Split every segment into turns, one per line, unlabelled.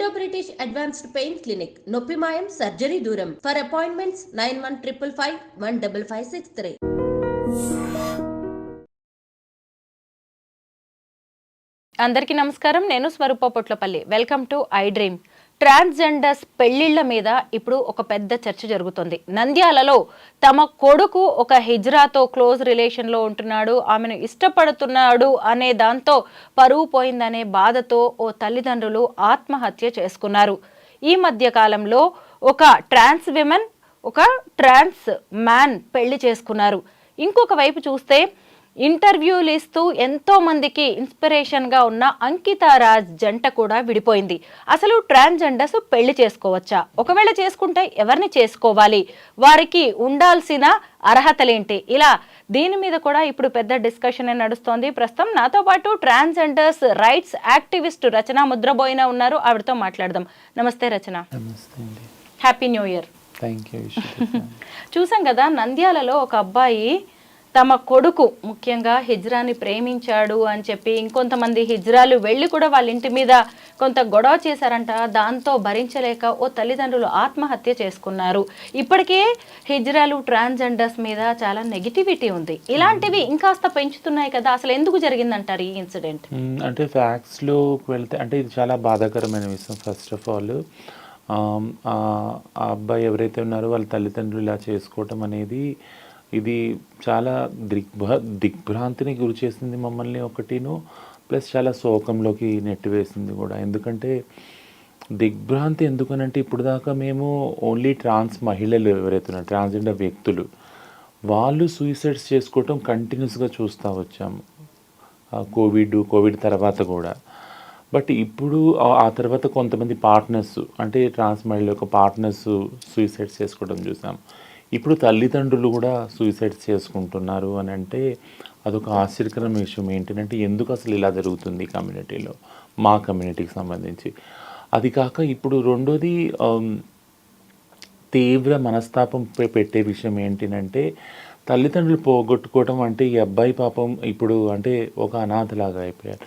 Indo British advanced pain clinic, నొప్పి మాయం, surgery దూరం. For appointments 9155515563.
అందరికీ నమస్కారం. నేను Swaroopa Potlapalli. Welcome to I dream. Transgenders పెళ్లిళ్ల మీద ఇప్పుడు ఒక పెద్ద చర్చ జరుగుతుంది. నంద్యాలలో తమ కొడుకు ఒక హిజ్రాతో క్లోజ్ రిలేషన్లో ఉంటున్నాడు, ఆమెను ఇష్టపడుతున్నాడు అనే దాంతో పరువు పోయిందనే బాధతో ఓ తల్లిదండ్రులు ఆత్మహత్య చేసుకున్నారు. ఈ మధ్య కాలంలో ఒక ట్రాన్స్ విమెన్, ఒక ట్రాన్స్ మ్యాన్ పెళ్లి చేసుకున్నారు. ఇంకొక వైపు చూస్తే ఇంటర్వ్యూలు ఇస్తూ ఎంతో మందికి ఇన్స్పిరేషన్గా ఉన్న అంకితా రాజ్ జంట కూడా విడిపోయింది. అసలు ట్రాన్స్జెండర్స్ పెళ్లి చేసుకోవచ్చా? ఒకవేళ చేసుకుంటే ఎవరిని చేసుకోవాలి? వారికి ఉండాల్సిన అర్హతలేంటి? ఇలా దీని మీద కూడా ఇప్పుడు పెద్ద డిస్కషన్ నడుస్తోంది. ప్రస్తుతం నాతో పాటు ట్రాన్స్జెండర్స్ రైట్స్ యాక్టివిస్ట్ రచన ముద్రబోయిన ఉన్నారు. ఆవిడతో మాట్లాడదాం. నమస్తే రచన. Happy new year. చూసాం కదా, నంద్యాలలో ఒక అబ్బాయి తమ కొడుకు ముఖ్యంగా హిజ్రాని ప్రేమించాడు అని చెప్పి ఇంకొంతమంది హిజ్రాలు వెళ్ళి కూడా వాళ్ళ ఇంటి మీద కొంత గొడవ చేశారంట. దాంతో భరించలేక ఓ తల్లిదండ్రులు ఆత్మహత్య చేసుకున్నారు. ఇప్పటికే హిజ్రాలు ట్రాన్స్జెండర్స్ మీద చాలా నెగిటివిటీ ఉంది. ఇలాంటివి ఇంకాస్త పెంచుతున్నాయి కదా, అసలు ఎందుకు జరిగిందంటారు ఈ ఇన్సిడెంట్?
అంటే ఫ్యాక్ట్స్లోకి వెళ్తే అంటే ఇది చాలా బాధాకరమైన విషయం. ఫస్ట్ ఆఫ్ ఆల్ ఆ అబ్బాయి ఎవరైతే ఉన్నారో వాళ్ళ తల్లిదండ్రులు ఇలా చేసుకోవటం అనేది ఇది చాలా దిగ్భ్రాంతిని గురి చేసింది మమ్మల్ని ఒకటిను, ప్లస్ చాలా శోకంలోకి నెట్టివేసింది కూడా. ఎందుకంటే దిగ్భ్రాంతి ఎందుకనంటే ఇప్పుడు దాకా మేము ఓన్లీ ట్రాన్స్ మహిళలు ఎవరైతే ఉన్నారు, ట్రాన్స్జెండర్ వ్యక్తులు, వాళ్ళు సూసైడ్స్ చేసుకోవటం కంటిన్యూస్గా చూస్తూ వచ్చాము కోవిడ్ తర్వాత కూడా. బట్ ఇప్పుడు ఆ తర్వాత కొంతమంది పార్ట్నర్స్ అంటే ట్రాన్స్ మహిళల యొక్క పార్ట్నర్స్ సూసైడ్స్ చేసుకోవడం చూసాం. ఇప్పుడు తల్లిదండ్రులు కూడా సూసైడ్స్ చేసుకుంటున్నారు అని అంటే అదొక ఆశ్చర్యకరమైన విషయం. ఏంటంటే ఎందుకు అసలు ఇలా జరుగుతుంది కమ్యూనిటీలో, మా కమ్యూనిటీకి సంబంధించి. అది కాక ఇప్పుడు రెండోది తీవ్ర మనస్తాపం పెట్టే విషయం ఏంటంటే తల్లిదండ్రులు పోగొట్టుకోవడం. అంటే ఈ అబ్బాయి పాపం ఇప్పుడు అంటే ఒక అనాథలాగా అయిపోయారు.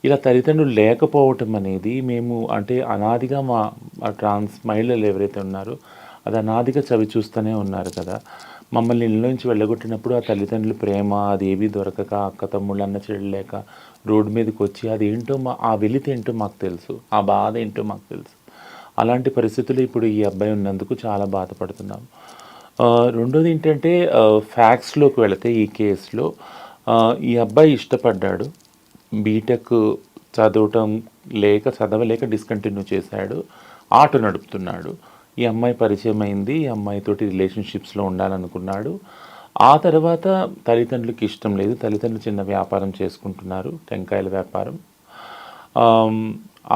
ఇలా తల్లిదండ్రులు లేకపోవటం అనేది మేము అంటే అనాదిగా మా ట్రాన్స్ మహిళలు ఎవరైతే ఉన్నారో అది అనాదిగా చవి చూస్తూనే ఉన్నారు కదా. మమ్మల్ని ఇళ్ళ నుంచి వెళ్ళగొట్టినప్పుడు ఆ తల్లిదండ్రుల ప్రేమ అది ఏవి దొరకక, అక్క తమ్ముళ్ళు అన్న చెడలేక రోడ్డు మీదకి వచ్చి అది ఏంటో ఆ వెలితి ఏంటో మాకు తెలుసు, ఆ బాధ ఏంటో మాకు తెలుసు. అలాంటి పరిస్థితులు ఇప్పుడు ఈ అబ్బాయి ఉన్నందుకు చాలా బాధపడుతున్నాం. రెండోది ఏంటంటే ఫ్యాక్ట్స్లోకి వెళితే ఈ కేసులో ఈ అబ్బాయి ఇష్టపడ్డాడు, బీటెక్ చదవలేక డిస్కంటిన్యూ చేశాడు, ఆటో నడుపుతున్నాడు. ఈ అమ్మాయి పరిచయం అయింది, ఈ అమ్మాయితోటి రిలేషన్షిప్స్లో ఉండాలనుకున్నాడు. ఆ తర్వాత తల్లిదండ్రులకి ఇష్టం లేదు, తల్లిదండ్రులు చిన్న వ్యాపారం చేసుకుంటున్నారు, టెంకాయల వ్యాపారం.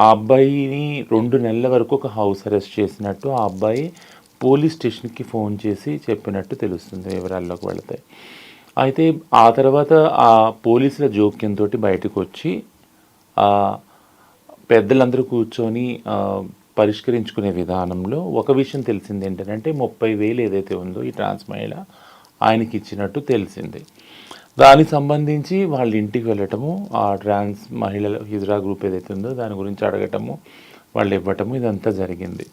ఆ అబ్బాయిని 2 నెలల వరకు ఒక హౌస్ అరెస్ట్ చేసినట్టు ఆ అబ్బాయి పోలీస్ స్టేషన్కి ఫోన్ చేసి చెప్పినట్టు తెలుస్తుంది వివరాల్లోకి వెళితే. అయితే ఆ తర్వాత ఆ పోలీసుల జోక్యంతో బయటకు వచ్చి పెద్దలందరూ కూర్చొని పరిష్కరించుకునే విధానంలో ఒక విషయం తెలిసింది ఏంటంటే 30,000 ఏదైతే ఉందో ఈ ట్రాన్స్ మహిళ ఆయనకి ఇచ్చినట్టు తెలిసింది. దానికి సంబంధించి వాళ్ళ ఇంటికి వెళ్ళటము, ఆ ట్రాన్స్ మహిళల హిజ్రా గ్రూప్ ఏదైతే ఉందో దాని గురించి అడగటము, వాళ్ళు ఇవ్వటము, ఇదంతా జరిగింది.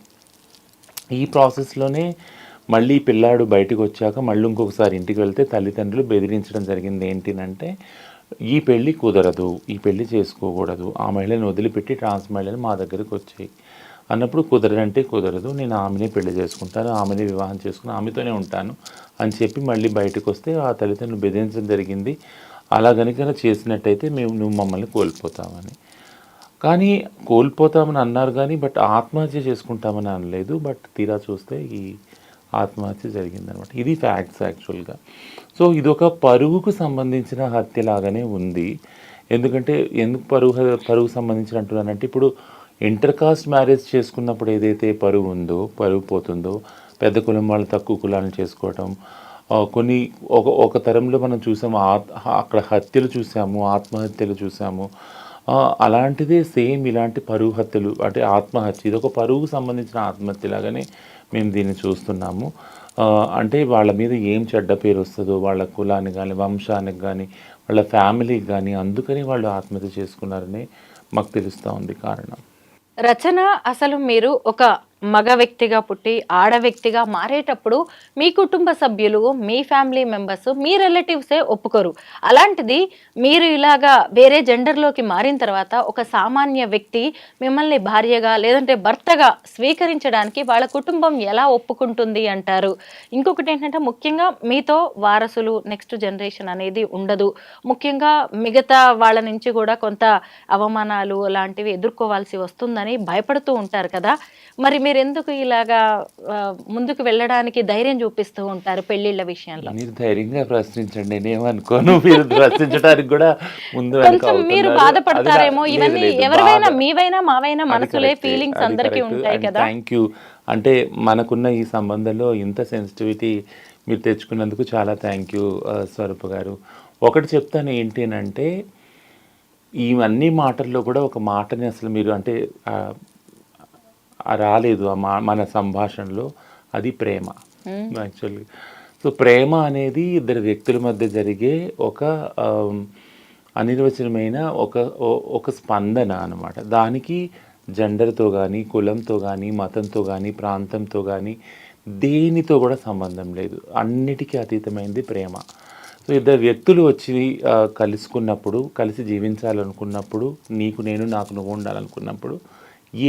ఈ ప్రాసెస్లోనే మళ్ళీ పిల్లాడు బయటకు వచ్చాక మళ్ళీ ఇంకొకసారి ఇంటికి వెళ్తే తల్లిదండ్రులు బెదిరించడం జరిగింది. ఏంటినంటే ఈ పెళ్ళి కుదరదు, ఈ పెళ్ళి చేసుకోకూడదు, ఆ మహిళను వదిలిపెట్టి ట్రాన్స్ మహిళలు మా దగ్గరికి వచ్చాయి అన్నప్పుడు కుదరదంటే కుదరదు, నేను ఆమెనే పెళ్లి చేసుకుంటాను, ఆమెనే వివాహం చేసుకుని ఆమెతోనే ఉంటాను అని చెప్పి మళ్ళీ బయటకు వస్తే ఆ తల్లిదండ్రులు బెదిరించడం జరిగింది. అలా కనుక చేసినట్టయితే నువ్వు మమ్మల్ని కోల్పోతామని. కానీ కోల్పోతామని అన్నారు కానీ బట్ ఆత్మహత్య చేసుకుంటామని అనలేదు. బట్ తీరా చూస్తే ఈ ఆత్మహత్య జరిగిందనమాట. ఇది ఫ్యాక్ట్స్ యాక్చువల్గా. సో ఇదొక పరుగుకు సంబంధించిన హత్యలాగానే ఉంది. ఎందుకంటే ఎందుకు పరుగు సంబంధించిన అంటున్నానంటే ఇప్పుడు ఇంటర్ కాస్ట్ మ్యారేజ్ చేసుకున్నప్పుడు ఏదైతే పరుగు పోతుందో, పెద్ద కులం వాళ్ళు తక్కువ కులాలను చేసుకోవటం, కొన్ని ఒక తరంలో మనం చూసాము, అక్కడ హత్యలు చూసాము, ఆత్మహత్యలు చూసాము. అలాంటిదే సేమ్ ఇలాంటి పరుగు హత్యలు అంటే ఆత్మహత్య, ఇది ఒక పరుగుకు సంబంధించిన ఆత్మహత్యలాగానే మేము దీన్ని చూస్తున్నాము. అంటే వాళ్ళ మీద ఏం చెడ్డ పేరు వస్తుందో వాళ్ళ కులానికి కానీ, వంశానికి కానీ, వాళ్ళ ఫ్యామిలీకి కానీ, అందుకని వాళ్ళు ఆత్మహత్య చేసుకున్నారని మాకు తెలుస్తూ ఉంది కారణం.
రచన, అసలు మీరు ఒక మగ వ్యక్తిగా పుట్టి ఆడ వ్యక్తిగా మారేటప్పుడు మీ కుటుంబ సభ్యులు, మీ ఫ్యామిలీ మెంబర్స్, మీ రిలేటివ్సే ఒప్పుకోరు. అలాంటిది మీరు ఇలాగా వేరే జెండర్లోకి మారిన తర్వాత ఒక సామాన్య వ్యక్తి మిమ్మల్ని భార్యగా లేదంటే భర్తగా స్వీకరించడానికి వాళ్ళ కుటుంబం ఎలా ఒప్పుకుంటుంది అంటారు? ఇంకొకటి ఏంటంటే ముఖ్యంగా మీతో వారసులు, నెక్స్ట్ జనరేషన్ అనేది ఉండదు. ముఖ్యంగా మిగతా వాళ్ళ నుంచి కూడా కొంత అవమానాలు లాంటివి ఎదుర్కోవాల్సి వస్తుందని భయపడుతూ ఉంటారు కదా. మరి మీరు ఎందుకు ఇలాగా ముందుకు వెళ్ళడానికి ధైర్యం చూపిస్తూ ఉంటారు పెళ్లిళ్ళ విషయంలో?
మీరు ధైర్యంగా ప్రశ్నించండి, నేనేమనుకోను. మీరు ప్రశ్నించడానికి కూడా ముందు
కొంచెం మీరు బాధపడతారేమో. ఇవన్నీ ఎవరివైనా, మీవైనా మావైనా మనసులే, ఫీలింగ్స్ అందరికీ ఉంటాయి కదా.
Thank you. అంటే మనకున్న ఈ సంబంధంలో ఇంత సెన్సిటివిటీ మీరు తెచ్చుకున్నందుకు చాలా థ్యాంక్ యూ స్వరూప గారు. ఒకటి చెప్తాను ఏంటి అంటే, ఇవన్నీ మాటల్లో కూడా ఒక మాటని అసలు మీరు అంటే రాలేదు మన సంభాషణలో, అది ప్రేమ యాక్చువల్లీ. సో ప్రేమ అనేది ఇద్దరు వ్యక్తుల మధ్య జరిగే ఒక అనిర్వచనమైన ఒక స్పందన అన్నమాట. దానికి జెండర్తో కానీ, కులంతో కానీ, మతంతో కానీ, ప్రాంతంతో కానీ, దేనితో కూడా సంబంధం లేదు. అన్నిటికీ అతీతమైనది ప్రేమ. సో ఇద్దరు వ్యక్తులు వచ్చి కలుసుకున్నప్పుడు, కలిసి జీవించాలనుకున్నప్పుడు, నీకు నేను, నాకు నువ్వు ఉండాలనుకున్నప్పుడు,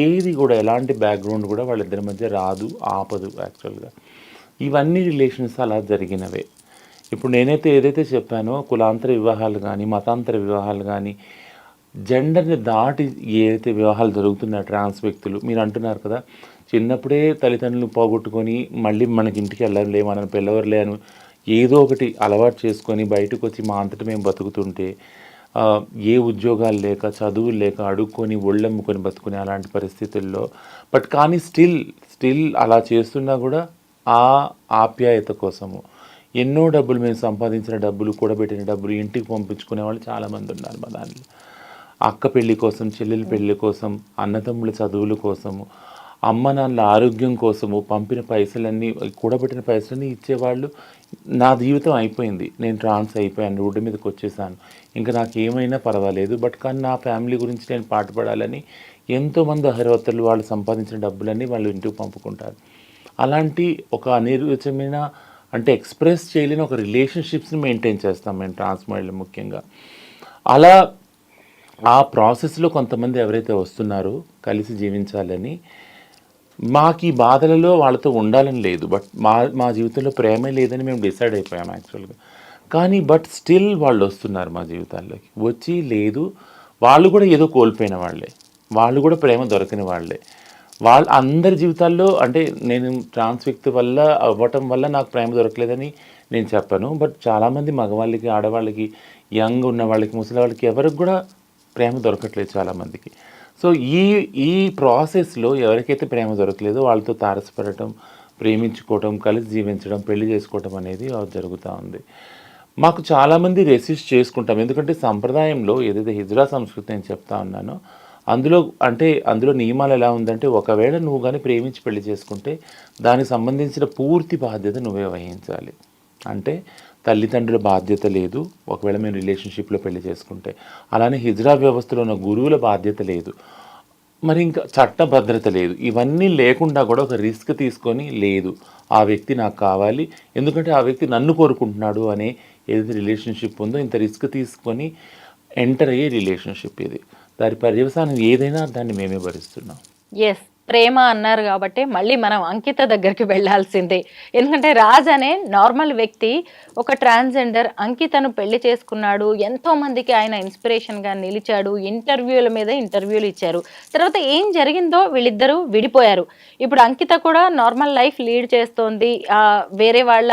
ఏది కూడా ఎలాంటి బ్యాక్గ్రౌండ్ కూడా వాళ్ళిద్దరి మధ్య రాదు, ఆపదు యాక్చువల్గా. ఇవన్నీ రిలేషన్స్ అలా జరిగినవే. ఇప్పుడు నేనైతే ఏదైతే చెప్పానో, కులాంతర వివాహాలు కానీ, మతాంతర వివాహాలు కానీ, జెండర్ని దాటి ఏదైతే వివాహాలు జరుగుతున్నాయో ట్రాన్స్ వ్యక్తులు, మీరు అంటున్నారు కదా, చిన్నప్పుడే తల్లిదండ్రులు పోగొట్టుకొని మళ్ళీ మనకి ఇంటికి వెళ్ళలే, మనం పిల్లవర్లే అని ఏదో ఒకటి అలవాటు చేసుకొని బయటకు వచ్చి మా అంతటి మేము బతుకుతుంటే, ఏ ఉద్యోగాలు లేక, చదువులు లేక, అడుక్కొని ఒళ్ళమ్ముకొని బతుకునే అలాంటి పరిస్థితుల్లో, బట్ కానీ స్టిల్ అలా చేస్తున్నా కూడా ఆ ఆప్యాయత కోసము ఎన్నో డబ్బులు, మేము సంపాదించిన డబ్బులు, కూడబెట్టిన డబ్బులు ఇంటికి పంపించుకునే వాళ్ళు చాలామంది ఉన్నారు మా దాంట్లో. అక్క పెళ్ళి కోసం, చెల్లెల పెళ్ళి కోసం, అన్నదమ్ముల చదువుల కోసము, అమ్మ నాన్నల ఆరోగ్యం కోసము పంపిన పైసలన్నీ, కూడబెట్టిన పైసలన్నీ ఇచ్చేవాళ్ళు. నా జీవితం అయిపోయింది, నేను ట్రాన్స్ అయిపోయాను, రోడ్డు మీదకి వచ్చేసాను, ఇంకా నాకు ఏమైనా పర్వాలేదు, బట్ కానీ నా ఫ్యామిలీ గురించి నేను పాటుపడాలని ఎంతోమంది అహర్వతలు వాళ్ళు సంపాదించిన డబ్బులన్నీ వాళ్ళు ఇంటికి పంపుకుంటారు. అలాంటి ఒక అనిర్వచనమైన అంటే ఎక్స్ప్రెస్ చేయలేని ఒక రిలేషన్షిప్స్ని మెయింటైన్ చేస్తాం మేము ట్రాన్స్ మహిళలు ముఖ్యంగా. అలా ఆ ప్రాసెస్లో కొంతమంది ఎవరైతే వస్తున్నారో కలిసి జీవించాలని, మాకు ఈ బాధలలో వాళ్ళతో ఉండాలని లేదు, బట్ మా జీవితంలో ప్రేమే లేదని మేము డిసైడ్ అయిపోయాం యాక్చువల్గా. కానీ బట్ స్టిల్ వాళ్ళు వస్తున్నారు మా జీవితాల్లోకి. వచ్చి లేదు, వాళ్ళు కూడా ఏదో కోల్పోయిన వాళ్ళే, వాళ్ళు కూడా ప్రేమ దొరకని వాళ్ళే. అందరి జీవితాల్లో అంటే నేను ట్రాన్స్ వ్యక్తి వల్ల అవ్వటం వల్ల నాకు ప్రేమ దొరకలేదని నేను చెప్పాను, బట్ చాలామంది మగవాళ్ళకి, ఆడవాళ్ళకి, యంగ్ ఉన్న వాళ్ళకి, ముసలి వాళ్ళకి ఎవరికి కూడా ప్రేమ దొరకట్లేదు చాలామందికి. సో ఈ ప్రాసెస్లో ఎవరికైతే ప్రేమ దొరకలేదో వాళ్ళతో తారసపడటం, ప్రేమించుకోవటం, కలిసి జీవించడం, పెళ్లి చేసుకోవటం అనేది జరుగుతూ ఉంది. మాకు చాలామంది రెసిస్ట్ చేసుకుంటాం, ఎందుకంటే సంప్రదాయంలో ఏదైతే హిజ్రా సంస్కృతి నేను చెప్తా ఉన్నానో అందులో నియమాలు ఎలా ఉందంటే, ఒకవేళ నువ్వు కానీ ప్రేమించి పెళ్లి చేసుకుంటే దానికి సంబంధించిన పూర్తి బాధ్యత నువ్వే వహించాలి. అంటే తల్లిదండ్రుల బాధ్యత లేదు ఒకవేళ మేము రిలేషన్షిప్లో పెళ్లి చేసుకుంటే, అలానే హిజ్రా వ్యవస్థలో ఉన్న గురువుల బాధ్యత లేదు, మరి ఇంకా చట్ట భద్రత లేదు. ఇవన్నీ లేకుండా కూడా ఒక రిస్క్ తీసుకొని, లేదు ఆ వ్యక్తి నాకు కావాలి, ఎందుకంటే ఆ వ్యక్తి నన్ను కోరుకుంటున్నాడు అనే ఏదైతే రిలేషన్షిప్ ఉందో, ఇంత రిస్క్ తీసుకొని ఎంటర్ అయ్యే రిలేషన్షిప్ ఇది. దాని పర్యవసానం ఏదైనా దాన్ని మేమే భరిస్తున్నాం.
ఎస్, ప్రేమ అన్నారు కాబట్టి మళ్ళీ మనం అంకిత దగ్గరికి వెళ్ళాల్సిందే. ఎందుకంటే రాజ్ అనే నార్మల్ వ్యక్తి ఒక ట్రాన్స్జెండర్ అంకితను పెళ్లి చేసుకున్నాడు, ఎంతో మందికి ఆయన ఇన్స్పిరేషన్గా నిలిచాడు, ఇంటర్వ్యూల మీద ఇంటర్వ్యూలు ఇచ్చారు. తర్వాత ఏం జరిగిందో వీళ్ళిద్దరూ విడిపోయారు. ఇప్పుడు అంకిత కూడా నార్మల్ లైఫ్ లీడ్ చేస్తోంది, వేరే వాళ్ళ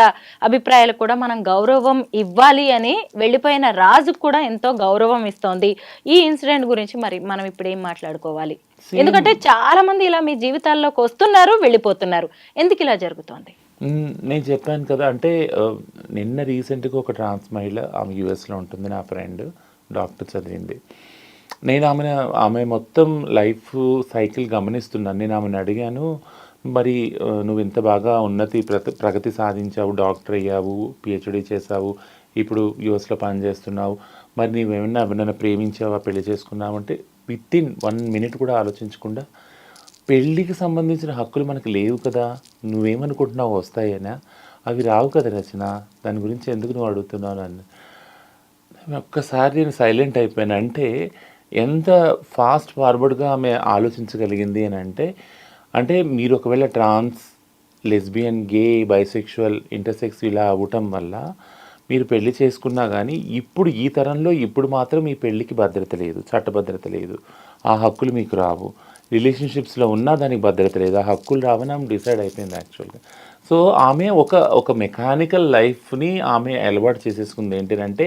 అభిప్రాయాలు కూడా మనం గౌరవం ఇవ్వాలి అని వెళ్ళిపోయిన రాజుకు కూడా ఎంతో గౌరవం ఇస్తోంది. ఈ ఇన్సిడెంట్ గురించి మరి మనం ఇప్పుడు ఏం మాట్లాడుకోవాలి? ఎందుకంటే చాలా మంది ఇలా మీ జీవితాల్లోకి వస్తున్నారు, వెళ్ళిపోతున్నారు, ఎందుకు ఇలా జరుగుతోంది?
నేను చెప్పాను కదా, అంటే నిన్న రీసెంట్గా ఒక ట్రాన్స్ మహిళ, ఆమె యూఎస్లో ఉంటుంది, నా ఫ్రెండ్, డాక్టర్ చదివింది. నేను ఆమె మొత్తం లైఫ్ సైకిల్ గమనిస్తున్నాను. నేను ఆమెను అడిగాను, మరి నువ్వు ఇంత బాగా ప్రగతి సాధించావు, డాక్టర్ అయ్యావు, పిహెచ్డి చేసావు, ఇప్పుడు యూఎస్లో పనిచేస్తున్నావు, మరి నీవేమన్నా ఎవరైనా ప్రేమించావా, పెళ్లి చేసుకున్నావు అంటే విత్ ఇన్ 1 minute కూడా ఆలోచించకుండా పెళ్ళికి సంబంధించిన హక్కులు మనకు లేవు కదా, నువ్వేమనుకుంటున్నావు వస్తాయేనా, అవి రావు కదా రచన, దాని గురించి ఎందుకు నువ్వు అడుగుతున్నావు అని. ఒక్కసారి నేను సైలెంట్ అయిపోయాను. అంటే ఎంత ఫాస్ట్ ఫార్వర్డ్గా ఆమె ఆలోచించగలిగింది అని అంటే మీరు ఒకవేళ ట్రాన్స్, లెస్బియన్, గే, బైసెక్షువల్, ఇంటర్సెక్స్ ఇలా అవ్వటం వల్ల మీరు పెళ్లి చేసుకున్నా కానీ ఇప్పుడు ఈ తరంలో ఇప్పుడు మాత్రం మీ పెళ్ళికి భద్రత లేదు, చట్టభద్రత లేదు, ఆ హక్కులు మీకు రావు. రిలేషన్షిప్స్లో ఉన్నా దానికి భద్రత లేదు, ఆ హక్కులు రావని ఆమె డిసైడ్ అయిపోయింది యాక్చువల్గా. సో ఆమె ఒక మెకానికల్ లైఫ్ని ఆమె అలవాటు చేసేసుకుంది. ఏంటంటే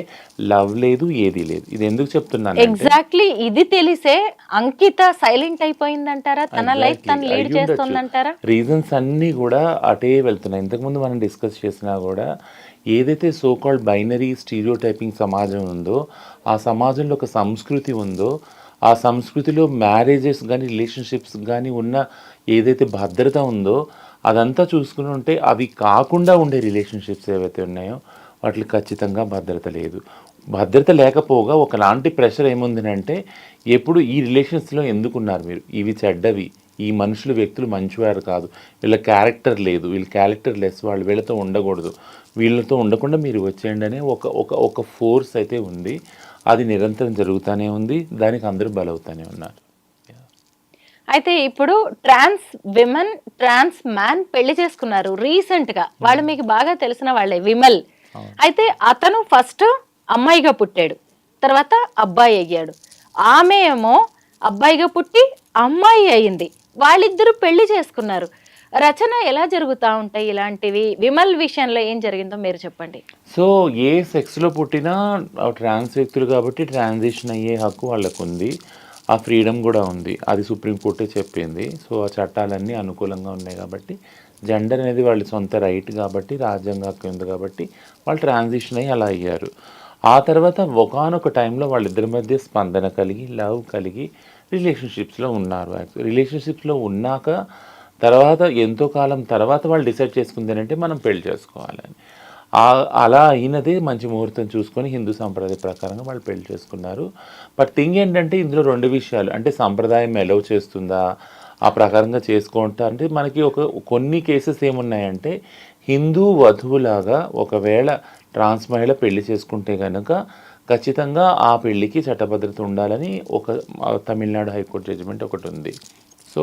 లవ్ లేదు, ఏది లేదు. ఇది ఎందుకు చెప్తున్నాను,
ఎగ్జాక్ట్లీ ఇది తెలిసే అంకిత సైలెంట్ అయిపోయిందంటారా, తన లైఫ్ తను లీడ్ చేస్తుందంటారా?
రీజన్స్ అన్నీ కూడా అటే వెళ్తున్నాయి. ఇంతకుముందు మనం డిస్కస్ చేసినా కూడా ఏదైతే సో కాల్డ్ బైనరీ స్టీరియోటైపింగ్ సమాజం ఉందో, ఆ సమాజంలో ఒక సంస్కృతి ఉందో, ఆ సంస్కృతిలో మ్యారేజెస్ కానీ రిలేషన్షిప్స్ కానీ ఉన్న ఏదైతే భద్రత ఉందో అదంతా చూసుకుని ఉంటే అవి కాకుండా ఉండే రిలేషన్షిప్స్ ఏవైతే ఉన్నాయో వాటికి ఖచ్చితంగా భద్రత లేదు. భద్రత లేకపోగా ఒకలాంటి ప్రెషర్ ఏముందంటే ఎప్పుడు ఈ రిలేషన్స్లో ఎందుకున్నారు మీరు, ఇవి చెడ్డవి, ఈ మనుషులు వ్యక్తులు మంచివారు కాదు, వీళ్ళ క్యారెక్టర్ లేదు, వీళ్ళ క్యారెక్టర్ లెస్, వాళ్ళు వీళ్ళతో ఉండకూడదు, వీళ్ళతో ఉండకుండా మీరు వచ్చేయండి అనే ఒక ఫోర్స్ అయితే ఉంది. అది నిరంతరం జరుగుతూనే ఉంది, దానికి అందరూ బలవుతూనే ఉన్నారు.
అయితే ఇప్పుడు ట్రాన్స్ విమెన్, ట్రాన్స్ మ్యాన్ పెళ్లి చేసుకున్నారు రీసెంట్ గా. వాళ్ళు మీకు బాగా తెలిసిన వాళ్ళే, విమల్. అయితే అతను ఫస్ట్ అమ్మాయిగా పుట్టాడు, తర్వాత అబ్బాయి అయ్యాడు. ఆమె ఏమో అబ్బాయిగా పుట్టి అమ్మాయి అయింది. వాళ్ళిద్దరూ పెళ్లి చేసుకున్నారు. రచన ఎలా జరుగుతూ ఉంటాయి ఇలాంటివి? విమల్ విషయంలో ఏం జరిగిందో మీరు చెప్పండి.
సో ఏ సెక్స్లో పుట్టినా ట్రాన్స్ వ్యక్తులు కాబట్టి ట్రాన్సిషన్ అయ్యే హక్కు వాళ్ళకు ఉంది, ఆ ఫ్రీడమ్ కూడా ఉంది. అది సుప్రీంకోర్టే చెప్పింది. సో ఆ చట్టాలన్నీ అనుకూలంగా ఉన్నాయి కాబట్టి, జెండర్ అనేది వాళ్ళ సొంత రైట్ కాబట్టి, రాజ్యాంగ హక్కు ఉంది కాబట్టి వాళ్ళు ట్రాన్సిషన్ అయ్యి అలా అయ్యారు. ఆ తర్వాత ఒకానొక టైంలో వాళ్ళిద్దరి మధ్య స్పందన కలిగి, లవ్ కలిగి రిలేషన్షిప్స్లో ఉన్నారు. రిలేషన్షిప్స్లో ఉన్నాక తర్వాత ఎంతో కాలం తర్వాత వాళ్ళు డిసైడ్ చేసుకుంది అంటే మనం పెళ్లి చేసుకోవాలని. అలా అయినదే మంచి ముహూర్తం చూసుకొని హిందూ సాంప్రదాయ ప్రకారంగా వాళ్ళు పెళ్లి చేసుకున్నారు. బట్ థింగ్ ఏంటంటే ఇందులో రెండు విషయాలు, అంటే సంప్రదాయం ఎలవ్ చేస్తుందా, ఆ ప్రకారంగా చేసుకుంటా అంటే మనకి కొన్ని కేసెస్ ఏమున్నాయంటే హిందూ వధువులాగా ఒకవేళ ట్రాన్స్ మహిళ పెళ్లి చేసుకుంటే కనుక ఖచ్చితంగా ఆ పెళ్లికి చట్టభద్రత ఉండాలని తమిళనాడు హైకోర్టు జడ్జిమెంట్ ఒకటి ఉంది. సో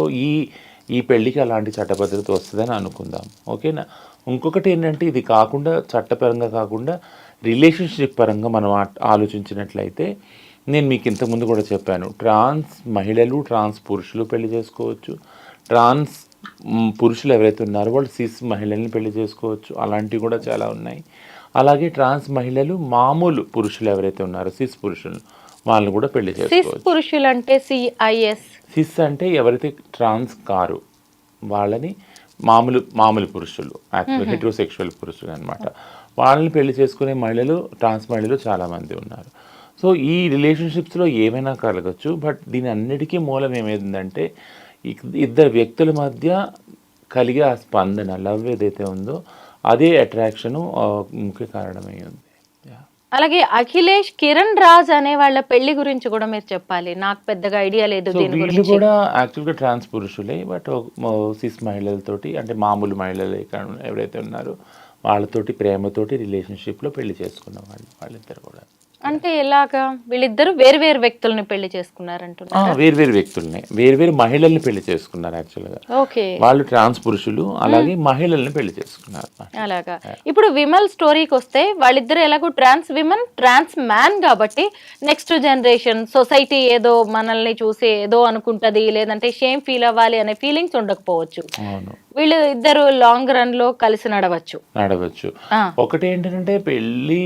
ఈ పెళ్ళికి అలాంటి చట్టభద్రత వస్తుందని అనుకుందాం, ఓకేనా. ఇంకొకటి ఏంటంటే ఇది కాకుండా, చట్టపరంగా కాకుండా రిలేషన్షిప్ పరంగా మనం ఆలోచించినట్లయితే, నేను మీకు ఇంతకుముందు కూడా చెప్పాను, ట్రాన్స్ మహిళలు, ట్రాన్స్ పురుషులు పెళ్లి చేసుకోవచ్చు. ట్రాన్స్ పురుషులు ఎవరైతే ఉన్నారో వాళ్ళు సిస్ మహిళల్ని పెళ్లి చేసుకోవచ్చు, అలాంటివి కూడా చాలా ఉన్నాయి. అలాగే ట్రాన్స్ మహిళలు మామూలు పురుషులు ఎవరైతే ఉన్నారో సిస్ పురుషులు, వాళ్ళని కూడా పెళ్లి చేసుకోవచ్చు.
పురుషులు అంటే
సిస్ అంటే ఎవరైతే ట్రాన్స్ కారు వాళ్ళని మామూలు పురుషులు, యాక్చువల్ హెట్రోసెక్షువల్ పురుషులు అనమాట. వాళ్ళని పెళ్లి చేసుకునే మహిళలు, ట్రాన్స్ మహిళలు చాలామంది ఉన్నారు. సో ఈ రిలేషన్షిప్స్లో ఏమైనా కలగచ్చు. బట్ దీని అన్నిటికీ మూలం ఏమైందంటే ఇద్దరు వ్యక్తుల మధ్య కలిగే ఆ స్పందన, లవ్ ఏదైతే ఉందో అదే అట్రాక్షను ముఖ్య కారణమై ఉంది.
అలాగే అఖిలేష్, కిరణ్ రాజ్ అనే వాళ్ళ పెళ్లి గురించి కూడా మీరు చెప్పాలి, నాకు పెద్దగా ఐడియా లేదు దీని గురించి.
వీళ్ళు కూడా యాక్చువల్గా ట్రాన్స్ పురుషులే, బట్ సిస్ మహిళలతోటి, అంటే మామూలు మహిళలు ఎవరైతే ఉన్నారో వాళ్ళతోటి ప్రేమతోటి రిలేషన్షిప్లో పెళ్లి చేసుకున్న వాళ్ళిద్దరు కూడా.
అంటే ఎలాగా వీళ్ళిద్దరు వేరు వ్యక్తుల్ని పెళ్లి చేసుకున్నారంటున్నారు?
వేరు మహిళల్ని పెళ్లి చేసుకున్నారు యాక్చువల్గా.
ఓకే,
వాళ్ళు ట్రాన్స్ పురుషులు, అలాగే మహిళల్ని పెళ్లి చేసుకున్నారు.
అలాగా. ఇప్పుడు విమల్ స్టోరీకి వస్తే వాళ్ళిద్దరు ఎలాగో ట్రాన్స్ విమెన్, ట్రాన్స్ మ్యాన్ కాబట్టి నెక్స్ట్ జనరేషన్ సొసైటీ ఏదో మనల్ని చూసి ఏదో అనుకుంటది, లేదంటే షేమ్ ఫీల్ అవ్వాలి అనే ఫీలింగ్స్ ఉండకపోవచ్చు.
అవును,
వీళ్ళు ఇద్దరు లాంగ్ రన్ లో కలిసి నడవచ్చు.
ఒకటి ఏంటంటే పెళ్ళి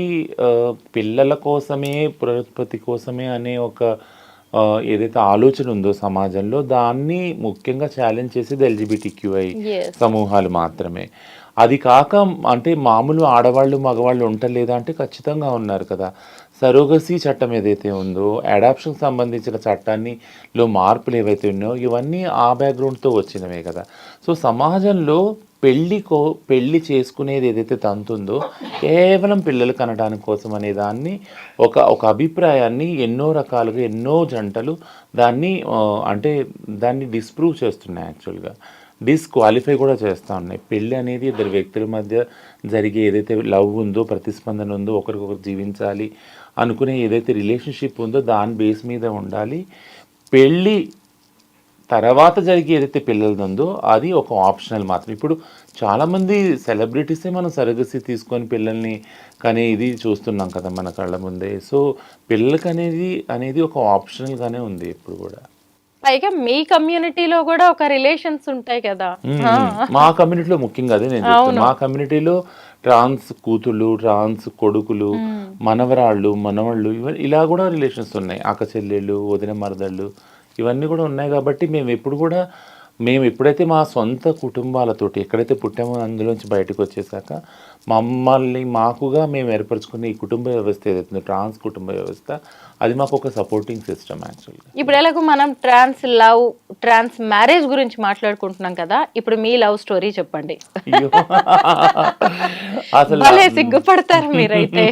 పిల్లల కోసమే, పునరుత్పత్తి కోసమే అనే ఏదైతే ఆలోచన ఉందో సమాజంలో, దాన్ని ముఖ్యంగా ఛాలెంజ్ చేసేది LGBTQI సమూహాలు మాత్రమే. అది కాక అంటే మామూలు ఆడవాళ్ళు మగవాళ్ళు ఉండలేదా అంటే ఖచ్చితంగా ఉన్నారు కదా. సరోగసీ చట్టం ఏదైతే ఉందో, అడాప్షన్కి సంబంధించిన చట్టాన్నిలో మార్పులు ఏవైతే ఉన్నాయో ఇవన్నీ ఆ బ్యాక్గ్రౌండ్తో వచ్చినవే కదా. సో సమాజంలో పెళ్ళి చేసుకునేది ఏదైతే తంతుందో కేవలం పిల్లలు కనడానికి కోసం అనే దాన్ని ఒక అభిప్రాయాన్ని ఎన్నో రకాలుగా ఎన్నో జంటలు దాన్ని దాన్ని డిస్ప్రూవ్ చేస్తున్నాయి. యాక్చువల్గా డిస్క్వాలిఫై కూడా చేస్తూ ఉన్నాయి. పెళ్ళి అనేది ఇద్దరు వ్యక్తుల మధ్య జరిగే ఏదైతే లవ్ ఉందో, ప్రతిస్పందన ఉందో, ఒకరికొకరు జీవించాలి అనుకునే ఏదైతే రిలేషన్షిప్ ఉందో దాని బేస్ మీద ఉండాలి. పెళ్ళి తర్వాత జరిగే ఏదైతే పిల్లలది ఉందో అది ఒక ఆప్షనల్ మాత్రం. ఇప్పుడు చాలామంది సెలబ్రిటీసే మనం సరగసి తీసుకొని పిల్లల్ని కానీ ఇది చూస్తున్నాం కదా మన కళ్ళ ముందే. సో పిల్లలకి అనేది ఒక ఆప్షనల్గానే ఉంది ఇప్పుడు కూడా.
పైగా మీ కమ్యూనిటీలో కూడా ఒక రిలేషన్స్ ఉంటాయి కదా.
మా కమ్యూనిటీలో ముఖ్యంగా అదే నేను చెప్తాను. మా కమ్యూనిటీలో ట్రాన్స్ కూతుళ్ళు, ట్రాన్స్ కొడుకులు, మనవరాళ్ళు, మనవాళ్ళు ఇలా కూడా రిలేషన్స్ ఉన్నాయి. అక్క చెల్లెళ్ళు, వదిన మరదళ్ళు ఇవన్నీ కూడా ఉన్నాయి. కాబట్టి మేము ఎప్పుడైతే మా సొంత కుటుంబాలతోటి ఎక్కడైతే పుట్టామో అందులోంచి బయటకు వచ్చేసాక మాకుగా మేము ఏర్పరచుకున్న ఈ కుటుంబ వ్యవస్థ ఏదైతుందో ట్రాన్స్ కుటుంబ వ్యవస్థ అది మాకు ఒక సపోర్టింగ్ సిస్టమ్ యాక్చువల్గా.
ఇప్పుడు ఎలాగో మనం ట్రాన్స్ మ్యారేజ్ గురించి మాట్లాడుకుంటున్నాం కదా, ఇప్పుడు మీ లవ్ స్టోరీ చెప్పండి. అసలు సిగ్గుపడతారు మీరైతే.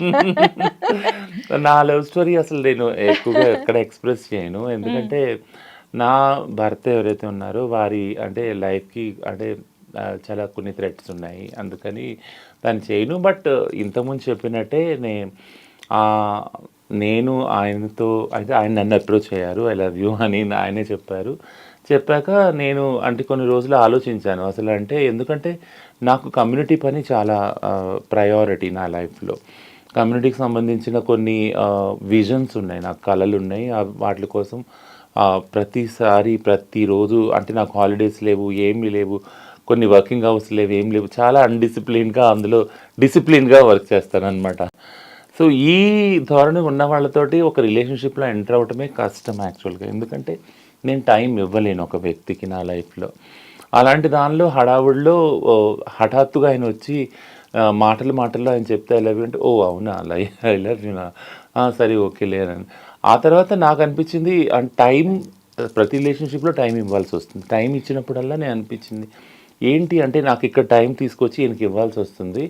నా లవ్ స్టోరీ అసలు నేను ఎక్కువగా ఎక్కడ ఎక్స్ప్రెస్ చేయను. ఎందుకంటే నా భర్త ఎవరైతే ఉన్నారో వారి లైఫ్కి చాలా కొన్ని థ్రెట్స్ ఉన్నాయి, అందుకని దాన్ని చేయను. బట్ ఇంతకుముందు చెప్పినట్టే నేను ఆయనతో ఆయన నన్ను అప్రోచ్ అయ్యారు, ఐ లవ్ యూ అని ఆయనే చెప్పాక నేను కొన్ని రోజులు ఆలోచించాను అసలు. ఎందుకంటే నాకు కమ్యూనిటీ పని చాలా ప్రయారిటీ నా లైఫ్లో. కమ్యూనిటీకి సంబంధించిన కొన్ని విజన్స్ ఉన్నాయి, నాకు కళలు ఉన్నాయి. వాటి కోసం ప్రతిరోజు నాకు హాలిడేస్ లేవు, ఏమీ లేవు, కొన్ని వర్కింగ్ అవర్స్ లేవు, ఏం లేవు. చాలా అన్డిసిప్లిన్గా అందులో డిసిప్లిన్గా వర్క్ చేస్తాను అనమాట. సో ఈ ధోరణి ఉన్న వాళ్ళతోటి ఒక రిలేషన్షిప్లో ఎంటర్ అవటమే కష్టం యాక్చువల్గా. ఎందుకంటే నేను టైం ఇవ్వలేను ఒక వ్యక్తికి నా లైఫ్లో. అలాంటి దానిలో హడావుడిలో హఠాత్తుగా ఆయన వచ్చి మాటల్లో ఆయన చెప్తే ఐ లవ్ యూ అంటే, ఓ అవునా ఐ లవ్ యూ, సరే ఓకే లేదని. ఆ తర్వాత నాకు అనిపించింది ప్రతి రిలేషన్షిప్లో టైం ఇవ్వాల్సి వస్తుంది. టైం ఇచ్చినప్పుడల్లా నేను అనిపించింది ఏంటి నాకు ఇక్కడ టైం తీసుకొచ్చి ఈయనకి ఇవ్వాల్సి వస్తుంది,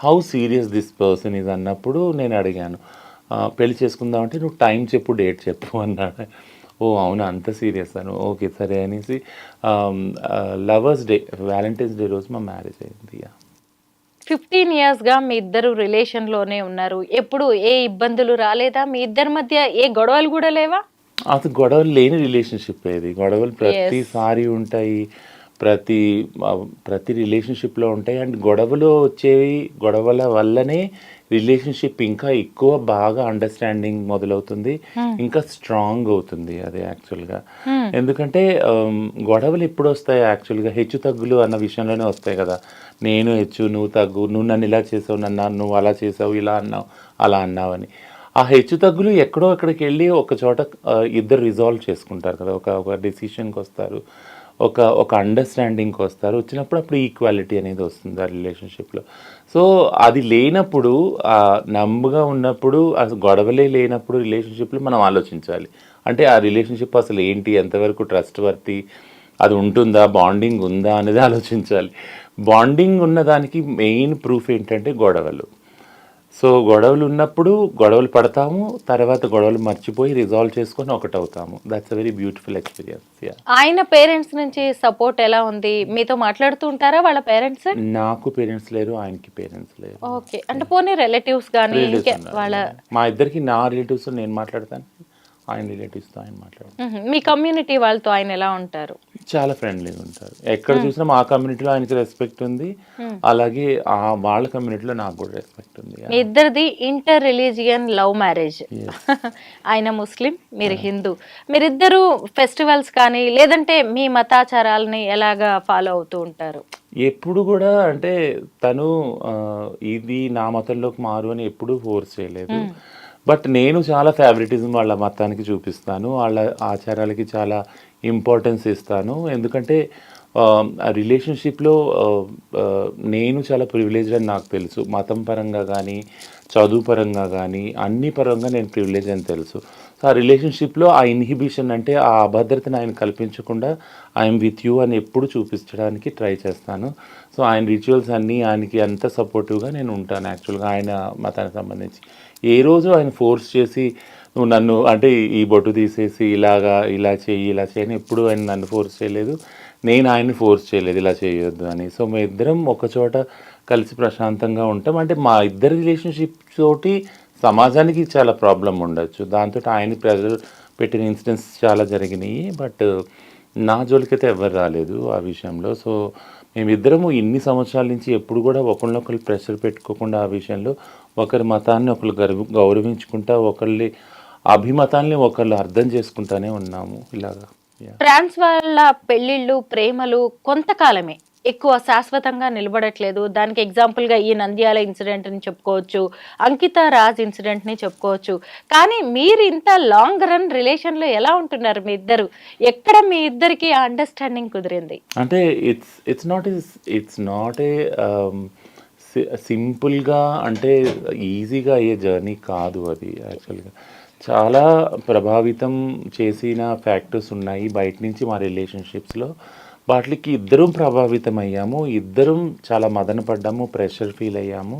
హౌ సీరియస్ దిస్ పర్సన్ ఇది అన్నప్పుడు నేను అడిగాను, పెళ్లి చేసుకుందామంటే నువ్వు టైం చెప్పు, డేట్ చెప్పు అన్నాడు. ఓ అవునా అంత సీరియస్ అను, ఓకే సరే అనేసి లవర్స్ డే, వ్యాలంటైన్స్ డే రోజు మా మ్యారేజ్ అయింది.
15 yearsగా మీ ఇద్దరు రిలేషన్లోనే ఉన్నారు. ఎప్పుడు ఏ ఇబ్బందులు రాలేదా? మీ ఇద్దరి మధ్య ఏ గొడవలు కూడా లేవా?
అసలు గొడవలు లేని రిలేషన్షిప్ ఇది. గొడవలు ప్రతిసారి ఉంటాయి, ప్రతి రిలేషన్షిప్లో ఉంటాయి. అండ్ గొడవలు వచ్చేవి, గొడవల వల్లనే రిలేషన్షిప్ ఇంకా ఎక్కువ బాగా అండర్స్టాండింగ్ మొదలవుతుంది, ఇంకా స్ట్రాంగ్ అవుతుంది అది యాక్చువల్గా. ఎందుకంటే గొడవలు ఎప్పుడు వస్తాయి యాక్చువల్గా, హెచ్చు తగ్గులు అన్న విషయంలోనే వస్తాయి కదా. నేను హెచ్చు, నువ్వు తగ్గు, నువ్వు నన్ను ఇలా చేసావు, నువ్వు అలా చేసావు, ఇలా అన్నావు, అలా అన్నావు అని. ఆ హెచ్చు తగ్గులు ఎక్కడో అక్కడికి వెళ్ళి ఒక చోట ఇద్దరు రిజాల్వ్ చేసుకుంటారు కదా, ఒక డెసిషన్కి వస్తారు, ఒక అండర్స్టాండింగ్కి వస్తారు. వచ్చినప్పుడు అప్పుడు ఈక్వాలిటీ అనేది వస్తుంది ఆ రిలేషన్షిప్లో. సో అది లేనప్పుడు, నమ్ముగా ఉన్నప్పుడు, అసలు గొడవలే లేనప్పుడు రిలేషన్షిప్లో మనం ఆలోచించాలి. ఆ రిలేషన్షిప్ అసలు ఏంటి, ఎంతవరకు ట్రస్ట్ వర్తి, అది ఉంటుందా, బాండింగ్ ఉందా అనేది ఆలోచించాలి. బాండింగ్ ఉన్నదానికి మెయిన్ ప్రూఫ్ ఏంటంటే గొడవలు. సో గొడవలు ఉన్నప్పుడు గొడవలు పడతాము, తర్వాత గొడవలు మర్చిపోయి రిజాల్వ్ చేసుకొని ఒకటవుతాము. That's a very beautiful experience.
ఆయన పేరెంట్స్ నుంచి సపోర్ట్ ఎలా ఉంది? మీతో మాట్లాడుతూ ఉంటారా వాళ్ళ పేరెంట్స్?
నాకు పేరెంట్స్ లేరు, ఆయనకి పేరెంట్స్ లేరు.
ఓకే, అంటే పోనీ రిలేటివ్స్ కానీ వాళ్ళ?
మా ఇద్దరికి నా రిలేటివ్స్ నేను మాట్లాడతాను, ఆయన రిలేటివ్స్తో ఆయన మాట్లాడతాను.
మీ కమ్యూనిటీ వాళ్ళతో ఆయన ఎలా ఉంటారు?
చాలా ఫ్రెండ్లీగా ఉంటారు. ఎక్కడ చూసినా మా కమ్యూనిటీలో ఆయనకి రెస్పెక్ట్ ఉంది, అలాగే వాళ్ళ కమ్యూనిటీలో నాకు కూడా రెస్పెక్ట్ ఉంది.
మీ ఇద్దరిది ఇంటర్ రిలీజియన్ లవ్ మ్యారేజ్. ఆయన ముస్లిం, మీరు హిందూ. మీరిద్దరు ఫెస్టివల్స్ కానీ లేదంటే మీ మతాచారాలని ఎలాగా ఫాలో అవుతూ ఉంటారు?
ఎప్పుడు కూడా తను ఇది నా మతంలోకి మారు అని ఎప్పుడూ ఫోర్స్ చేయలేదు. బట్ నేను చాలా ఫేవరెటిజం వాళ్ళ మతానికి చూపిస్తాను, వాళ్ళ ఆచారాలకి చాలా ఇంపార్టెన్స్ ఇస్తాను. ఎందుకంటే ఆ రిలేషన్షిప్లో నేను చాలా ప్రివిలేజ్డ్ అని నాకు తెలుసు. మతం పరంగా కానీ, చదువు పరంగా కానీ, అన్ని పరంగా నేను ప్రివిలేజ్ అని తెలుసు. సో ఆ రిలేషన్షిప్లో ఆ ఇన్హిబిషన్ ఆ అభద్రతను ఆయన కల్పించకుండా ఐఎమ్ విత్ యూ అని ఎప్పుడు చూపించడానికి ట్రై చేస్తాను. సో ఆయన రిచువల్స్ అన్నీ ఆయనకి అంత సపోర్టివ్గా నేను ఉంటాను. యాక్చువల్గా ఆయన మతానికి సంబంధించి ఏ రోజు ఆయన ఫోర్స్ చేసి నువ్వు నన్ను అంటే ఈ బొట్టు తీసేసి ఇలా చేయని ఎప్పుడు ఆయన నన్ను ఫోర్స్ చేయలేదు, నేను ఆయన్ని ఫోర్స్ చేయలేదు ఇలా చేయొద్దు అని. సో మేము ఇద్దరం ఒకచోట కలిసి ప్రశాంతంగా ఉంటాం. అంటే మా ఇద్దరి రిలేషన్షిప్ తోటి సమాజానికి చాలా ప్రాబ్లం ఉండొచ్చు, దాంతో ఆయన ప్రెజర్ పెట్టిన ఇన్సిడెంట్స్ చాలా జరిగినాయి. బట్ నా జోలికైతే ఎవరు రాలేదు ఆ విషయంలో. సో మేమిద్దరము ఇన్ని సంవత్సరాల నుంచి ఎప్పుడు కూడా ఒకరినొకరు ప్రెషర్ పెట్టుకోకుండా ఆ విషయంలో ఒకరి మతాన్ని ఒకరు గౌరవించుకుంటా, ఒకళ్ళ అభిమతాన్ని ఒకళ్ళు అర్థం చేసుకుంటానే ఉన్నాము ఇలాగా.
ట్రాన్స్ వాళ్ళ పెళ్ళిళ్ళు ప్రేమలు కొంతకాలమే, ఎక్కువ శాశ్వతంగా నిలబడట్లేదు. దానికి ఎగ్జాంపుల్గా ఈ నంద్యాల ఇన్సిడెంట్ని చెప్పుకోవచ్చు, అంకిత రాజ్ ఇన్సిడెంట్ని చెప్పుకోవచ్చు. కానీ మీరు ఇంత లాంగ్ రన్ రిలేషన్లో ఎలా ఉంటున్నారు మీ ఇద్దరు? ఎక్కడ మీ ఇద్దరికి అండర్స్టాండింగ్ కుదిరింది?
అంటే ఇట్స్ నాట్ ఏ సింపుల్గా అంటే ఈజీగా అయ్యే జర్నీ కాదు అది. యాక్చువల్గా చాలా ప్రభావితం చేసిన ఫ్యాక్టర్స్ ఉన్నాయి బయట నుంచి మా రిలేషన్షిప్స్లో. వాటికి ఇద్దరం ప్రభావితం అయ్యాము, ఇద్దరం చాలా మదన పడ్డాము, ప్రెషర్ ఫీల్ అయ్యాము.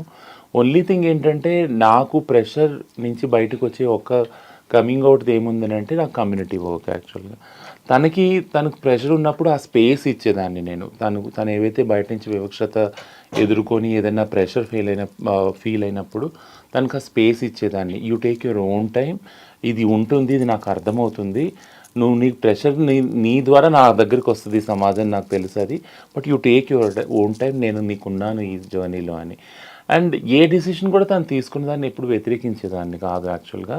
ఓన్లీ థింగ్ ఏంటంటే నాకు ప్రెషర్ నుంచి బయటకు వచ్చే ఒక కమింగ్ అవుట్ ఏముందనంటే నాకు కమ్యూనిటీ వర్క్. యాక్చువల్గా తనకు ప్రెషర్ ఉన్నప్పుడు ఆ స్పేస్ ఇచ్చేదాన్ని నేను. తను ఏవైతే బయట నుంచి వివక్షత ఎదుర్కొని ఏదైనా ప్రెషర్ ఫీల్ అయినప్పుడు తనకు ఆ స్పేస్ ఇచ్చేదాన్ని. You take your own time, ఇది ఉంటుంది, ఇది నాకు అర్థమవుతుంది, నీ ప్రెషర్ నీ ద్వారా నా దగ్గరికి వస్తుంది సమాజం, నాకు తెలుసు అది, but you take your own time, నేను నీకున్నాను ఈ జర్నీలో అని. అండ్ ఏ డెసిషన్ కూడా తను తీసుకున్న దాన్ని ఎప్పుడు వ్యతిరేకించేదాన్ని కాదు. యాక్చువల్గా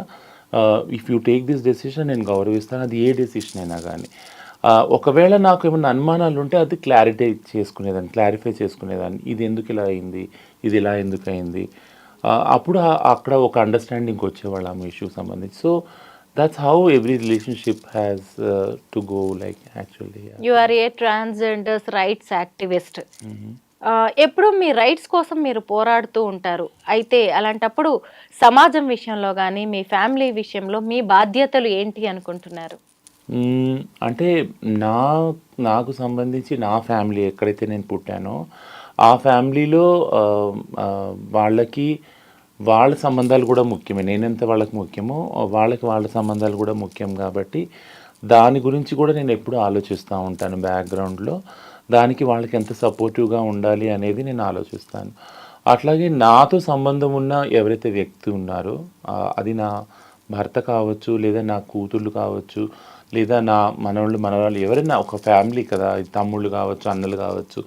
if you take this decision నేను గౌరవిస్తాను, అది ఏ డెసిషన్ అయినా కానీ. ఒకవేళ నాకు ఏమైనా అనుమానాలు ఉంటే అది క్లారిఫై చేసుకునేదాన్ని, ఇది ఎందుకు ఇలా అయింది, ఇది ఇలా ఎందుకు అయింది, అప్పుడు అక్కడ ఒక అండర్స్టాండింగ్ వచ్చేవాళ్ళం ఇష్యూ సంబంధించి. So that's how every relationship has to go, like actually. Yeah.
You are a transgender rights activist. ఎప్పుడు మీ రైట్స్ కోసం మీరు పోరాడుతూ ఉంటారు. అయితే అలాంటప్పుడు సమాజం విషయంలో కానీ మీ ఫ్యామిలీ విషయంలో మీ బాధ్యతలు ఏంటి అనుకుంటున్నారు?
అంటే నాకు సంబంధించి నా ఫ్యామిలీ ఎక్కడైతే నేను పుట్టానో ఆ ఫ్యామిలీలో వాళ్ళ సంబంధాలు కూడా ముఖ్యమే. నేనెంత వాళ్ళకి ముఖ్యమో వాళ్ళ సంబంధాలు కూడా ముఖ్యం. కాబట్టి దాని గురించి కూడా నేను ఎప్పుడు ఆలోచిస్తూ ఉంటాను బ్యాక్గ్రౌండ్లో. దానికి వాళ్ళకి ఎంత సపోర్టివ్గా ఉండాలి అనేది నేను ఆలోచిస్తాను. అట్లాగే నాతో సంబంధం ఉన్న ఎవరైతే వ్యక్తి ఉన్నారో అది నా భర్త కావచ్చు, లేదా నా కూతుళ్ళు కావచ్చు, లేదా నా మనవాళ్ళు ఎవరైనా ఒక ఫ్యామిలీ కదా, తమ్ముళ్ళు కావచ్చు, అన్నలు కావచ్చు,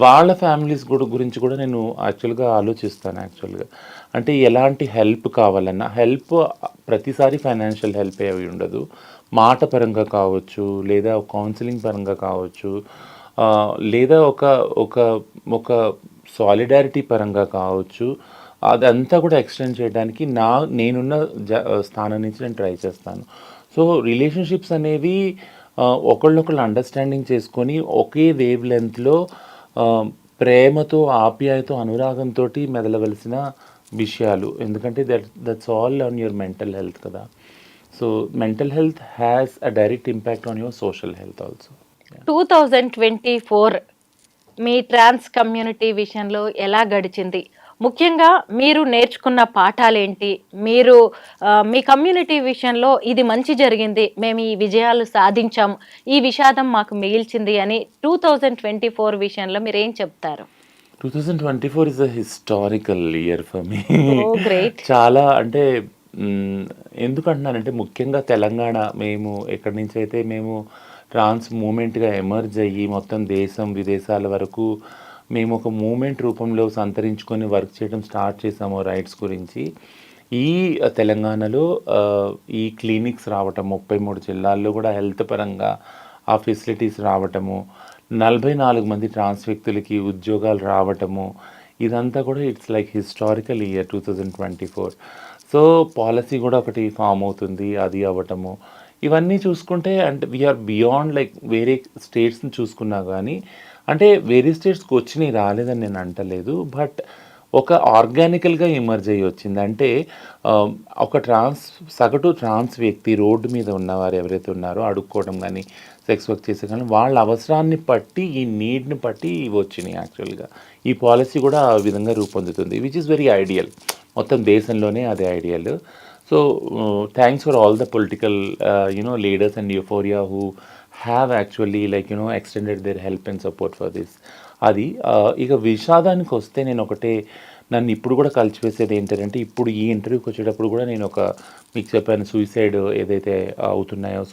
వాళ్ళ ఫ్యామిలీస్ గురించి కూడా నేను యాక్చువల్గా ఆలోచిస్తాను. యాక్చువల్గా అంటే ఎలాంటి హెల్ప్ కావాలన్నా, హెల్ప్ ప్రతిసారి ఫైనాన్షియల్ హెల్ప్ అవి ఉండదు, మాట పరంగా కావచ్చు, లేదా కౌన్సిలింగ్ పరంగా కావచ్చు, లేదా ఒక సాలిడారిటీ పరంగా కావచ్చు, అదంతా కూడా ఎక్స్టెండ్ చేయడానికి నేనున్న స్థానం నుంచి నేను ట్రై చేస్తాను. సో రిలేషన్షిప్స్ అనేవి ఒకళ్ళొకళ్ళు అండర్స్టాండింగ్ చేసుకొని ఒకే వేవ్ లెంత్లో ప్రేమతో, ఆప్యాయతో, అనురాగంతో మెదలవలసిన విషయాలు. ఎందుకంటే that's all on your mental health కదా. So mental health has a direct impact on your social health also.
2024 మీ ట్రాన్స్ కమ్యూనిటీ విషయంలో ఎలా గడిచింది? ముఖ్యంగా మీరు నేర్చుకున్న పాఠాలేంటి? మీరు మీ కమ్యూనిటీ విషయంలో ఇది మంచి జరిగింది, మేము ఈ విజయాలు సాధించాం, ఈ విషాదం మాకు మిగిల్చింది అని 2024 విషయంలో మీరు ఏం చెప్తారు?
2024 is a historical year for me.
Great.
చాలా అంటే ఎందుకంటున్నానంటే ముఖ్యంగా తెలంగాణ, మేము ఎక్కడి నుంచి అయితే మేము ట్రాన్స్ మూమెంట్గా ఎమర్జ్ అయ్యి మొత్తం దేశం విదేశాల వరకు మేము ఒక మూమెంట్ రూపంలో సంతరించుకొని వర్క్ చేయడం స్టార్ట్ చేసాము రైట్స్ గురించి. ఈ తెలంగాణలో ఈ క్లినిక్స్ రావటం, 33 జిల్లాల్లో కూడా హెల్త్ పరంగా ఆ ఫెసిలిటీస్ రావటము, 44 మంది ట్రాన్స్ వ్యక్తులకి ఉద్యోగాలు రావటము, ఇదంతా కూడా it's like historical year 2024. So policy కూడా ఒకటి ఫామ్ అవుతుంది, అది అవ్వటము, ఇవన్నీ చూసుకుంటే అంటే వీఆర్ బియాండ్ లైక్ వేరే స్టేట్స్ని చూసుకున్నా కానీ, అంటే వేరే స్టేట్స్కి వచ్చినాయి రాలేదని నేను అంటలేదు, బట్ ఒక ఆర్గానికల్గా ఎమర్జ్ అయ్యి వచ్చింది. అంటే ఒక సగటు ట్రాన్స్ వ్యక్తి రోడ్డు మీద ఉన్నవారు ఎవరైతే ఉన్నారో అడుక్కోవడం కానీ, సెక్స్ వర్క్ చేసే కానీ వాళ్ళ అవసరాన్ని బట్టి ఈ నీడ్ని బట్టి ఇవి వచ్చినాయి. యాక్చువల్గా ఈ పాలసీ కూడా ఆ విధంగా రూపొందుతుంది, విచ్ ఇస్ వెరీ ఐడియల్. మొత్తం దేశంలోనే అదే ideal. So thanks for all the political leaders and Euphoria who have actually extended their help and support for this. అది ఇక విషాదానికి వస్తే నేను ఒకటే, నన్ను ఇప్పుడు కూడా కలిసివేసేది ఏంటంటే, ఇప్పుడు ఈ ఇంటర్వ్యూకి వచ్చేటప్పుడు కూడా నేను మీకు చెప్పాను సూసైడ్ ఏదైతే అవుతున్నాయో,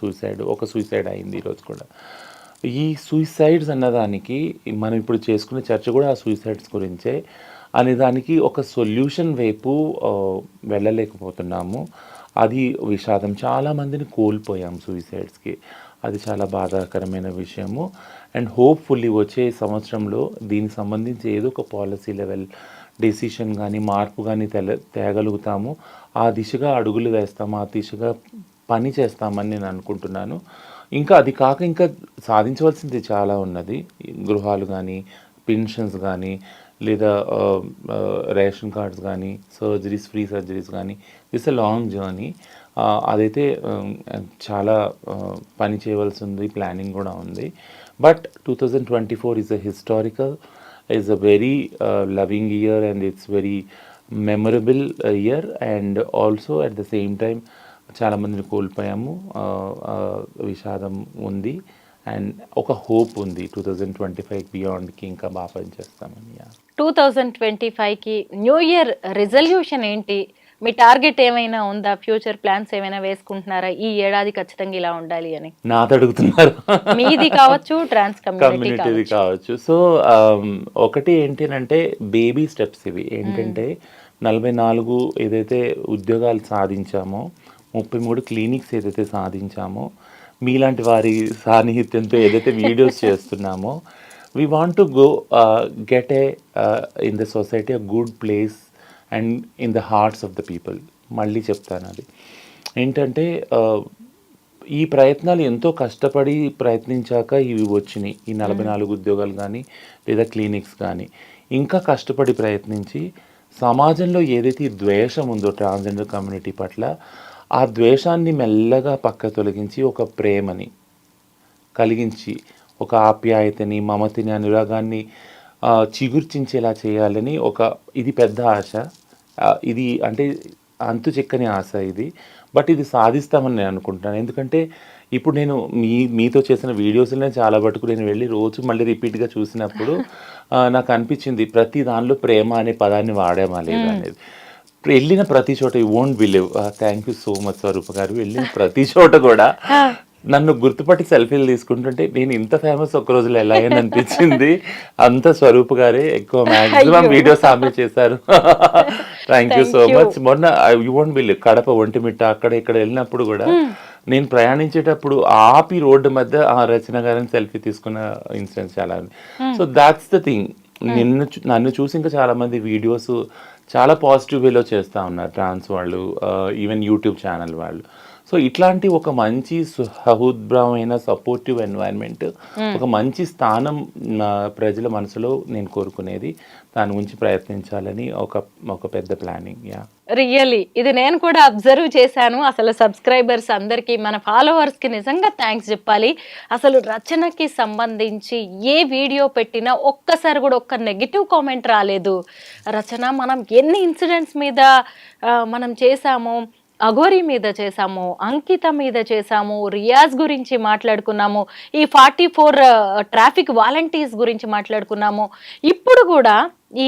ఒక సూసైడ్ అయింది ఈరోజు కూడా. ఈ సూసైడ్స్ అన్నదానికి మనం ఇప్పుడు చేసుకునే చర్చ కూడా ఆ సూసైడ్స్ గురించే అనేదానికి ఒక సొల్యూషన్ వైపు వెళ్ళలేకపోతున్నాము. అది విషాదం. చాలామందిని కోల్పోయాం సూసైడ్స్కి. అది చాలా బాధాకరమైన విషయము. అండ్ హోప్ఫుల్లీ వచ్చే సంవత్సరంలో దీనికి సంబంధించి ఏదో ఒక పాలసీ లెవెల్ డెసిషన్ కానీ మార్పు కానీ తేగలుగుతాము. ఆ దిశగా అడుగులు వేస్తాము, ఆ దిశగా పని చేస్తామని నేను అనుకుంటున్నాను. ఇంకా అది కాక ఇంకా సాధించవలసింది చాలా ఉన్నది. గృహాలు కానీ, పెన్షన్స్ కానీ, లేదా రేషన్ కార్డ్స్ కానీ, ఫ్రీ సర్జరీస్ కానీ. This a long journey. అదైతే చాలా పని చేయవలసి ఉంది, ప్లానింగ్ కూడా ఉంది. But 2024 is a historical, is a very loving year, and it's very memorable year, and also at the same time చాలా మందిని కోల్పోయాము, విషాదం ఉంది, అండ్ ఒక హోప్ ఉంది 2025 బియాండ్కి ఇంకా బాగా పనిచేస్తామని.
2025కి న్యూ ఇయర్ రిజల్యూషన్ ఏంటి? మీ టార్గెట్ ఏమైనా ఉందా? ఫ్యూచర్ ప్లాన్స్ ఏమైనా వేసుకుంటున్నారా? ఈ ఏడాది ఖచ్చితంగా ఇలా ఉండాలి అని.
నాతో అడుగుతున్నారు.
మీది కావచ్చు, ట్రాన్స్ కమ్యూనిటీ
కావచ్చు. సో ఒకటి ఏంటంటే బేబీ స్టెప్స్ ఇవి. ఏంటంటే 44 ఏదైతే ఉద్యోగాలు సాధించామో, 33 క్లినిక్స్ ఏదైతే సాధించామో, మీలాంటి వారి సాన్నిహిత్యంతో ఏదైతే వీడియోస్ చేస్తున్నామో, we want to go get in the society a good place and in the hearts of the people. మళ్ళీ చెప్తాను, అది ఏంటంటే ఈ ప్రయత్నాలు ఎంతో కష్టపడి ప్రయత్నించాక ఇవి వచ్చినాయి. ఈ 44 ఉద్యోగాలు కానీ, లేదా క్లినిక్స్ కానీ. ఇంకా కష్టపడి ప్రయత్నించి సమాజంలో ఏదైతే ద్వేషం ఉందో ట్రాన్స్జెండర్ కమ్యూనిటీ పట్ల, ఆ ద్వేషాన్ని మెల్లగా పక్క తొలగించి ఒక ప్రేమని కలిగించి, ఒక ఆప్యాయతని, మమతిని, అనురాగాన్ని చిగుర్చించేలా చేయాలని ఇది పెద్ద ఆశ. ఇది అంటే అంతు చిక్కని ఆశ ఇది. బట్ ఇది సాధిస్తామని నేను అనుకుంటున్నాను. ఎందుకంటే ఇప్పుడు నేను మీతో చేసిన వీడియోస్లోనే చాలా మటుకు నేను వెళ్ళి రోజు మళ్ళీ రిపీట్గా చూసినప్పుడు నాకు అనిపించింది ప్రతి దానిలో ప్రేమ అనే పదాన్ని వాడామా లేదా అనేది. వెళ్ళిన ప్రతి చోట you won't believe. Thank you so much Swaroopa గారు. వెళ్ళిన ప్రతి చోట కూడా నన్ను గుర్తుపట్టి సెల్ఫీలు తీసుకుంటుంటే నేను ఇంత ఫేమస్ ఒక రోజులో ఎలా అయ్యాను అనిపించింది. అంత స్వరూప్ గారే ఎక్కువ మ్యాక్సిమం వీడియోస్ ఆమె చేశారు. Thank you so much. మొన్న you won't believe, Kadapa, Vontimitta అక్కడ ఇక్కడ వెళ్ళినప్పుడు కూడా నేను ప్రయాణించేటప్పుడు ఆపి రోడ్డు మధ్య రచన గారిని సెల్ఫీ తీసుకున్న ఇన్సిడెంట్స్ చాలా ఉంది. So that's the thing. నన్ను చూసి ఇంకా చాలా మంది వీడియోస్ చాలా పాజిటివ్ వేలో చేస్తూ ఉన్నారు, ట్రాన్స్ వాళ్ళు, ఈవెన్ యూట్యూబ్ ఛానల్ వాళ్ళు. సో ఇట్లాంటి ఒక మంచి సహృద్భమైన సపోర్టివ్ ఎన్వైరన్మెంట్, ఒక మంచి స్థానం ప్రజల మనసులో నేను కోరుకునేది. దాని గురించి ప్రయత్నించాలని ఒక పెద్ద ప్లానింగ్.
రియల్లీ ఇది నేను కూడా అబ్జర్వ్ చేశాను. అసలు సబ్స్క్రైబర్స్ అందరికీ, మన ఫాలోవర్స్కి నిజంగా థ్యాంక్స్ చెప్పాలి. అసలు రచనకి సంబంధించి ఏ వీడియో పెట్టినా ఒక్కసారి కూడా ఒక్క నెగిటివ్ కామెంట్ రాలేదు. రచన, మనం ఎన్ని ఇన్సిడెంట్స్ మీద మనం చేశాము, అఘోరి మీద చేసాము, అంకిత మీద చేసాము, రియాజ్ గురించి మాట్లాడుకున్నాము, ఈ 44 ట్రాఫిక్ వాలంటీర్స్ గురించి మాట్లాడుకున్నాము. ఇప్పుడు కూడా